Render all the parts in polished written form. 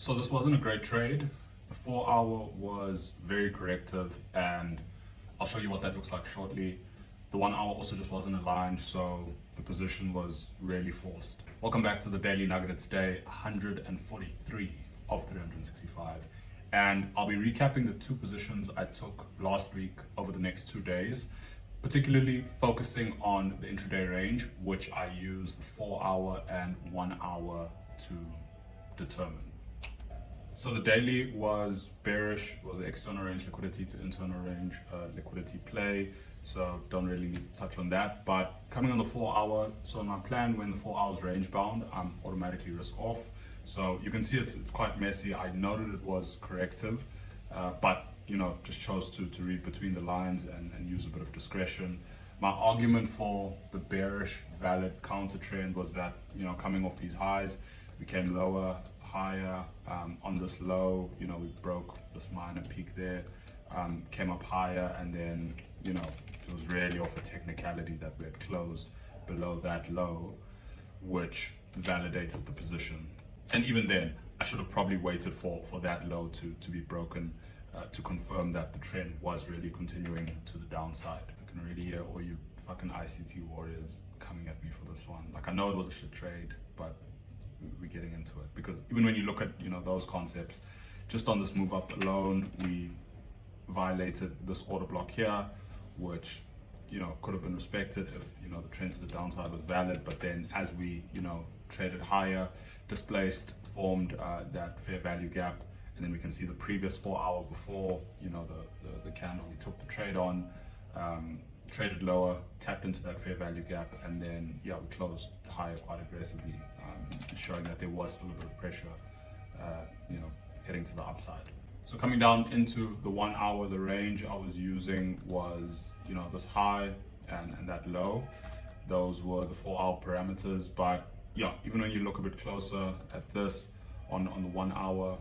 So this wasn't a great trade. The 4 hour was very corrective, and I'll show you what that looks like shortly. The 1 hour also just wasn't aligned, so the position was really forced. Welcome back to the Daily Nugget. It's day 143 of 365. And I'll be recapping the two positions I took last week over the next 2 days, particularly focusing on the intraday range, which I use the 4 hour and 1 hour to determine. So the daily was bearish, was an external range liquidity to internal range liquidity play. So don't really need to touch on that. But coming on the 4 hour, so my plan when the 4 hours range bound, I'm automatically risk off. So you can see it's quite messy. I noted it was corrective, but just chose to read between the lines and use a bit of discretion. My argument for the bearish valid counter trend was that coming off these highs, we came lower, higher on this low. We broke this minor peak there, came up higher, and then it was really off a technicality that we had closed below that low, which validated the position. And even then, I should have probably waited for that low to be broken to confirm that the trend was really continuing to the downside. I can already hear all you fucking ICT warriors coming at me for this one. Like, I know it was a shit trade, but we're getting into it, because even when you look at those concepts, just on this move up alone, we violated this order block here, which could have been respected if the trend to the downside was valid. But then as we traded higher, displaced, formed that fair value gap, and then we can see the previous 4 hour before the candle we took the trade on, traded lower, tapped into that fair value gap, and then we closed higher quite aggressively, showing that there was still a bit of pressure heading to the upside. So coming down into the 1 hour, the range I was using was this high and that low. Those were the 4 hour parameters. But even when you look a bit closer at this on the 1 hour,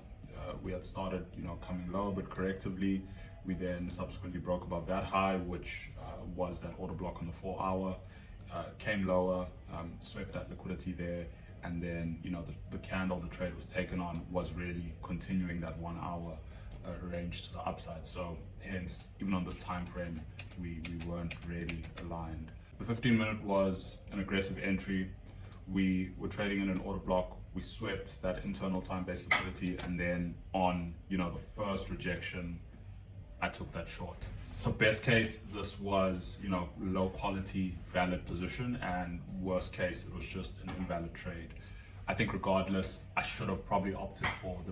we had started coming low but correctively. We then subsequently broke above that high, which was that order block on the 4 hour, came lower, swept that liquidity there, and then the candle the trade was taken on was really continuing that 1 hour range to the upside. So hence, even on this time frame, we weren't really aligned. The 15-minute was an aggressive entry. We were trading in an order block. We swept that internal time-based liquidity, and then on the first rejection, I took that short. So best case, this was low quality valid position, and worst case, it was just an invalid trade. I think regardless, I should have probably opted for the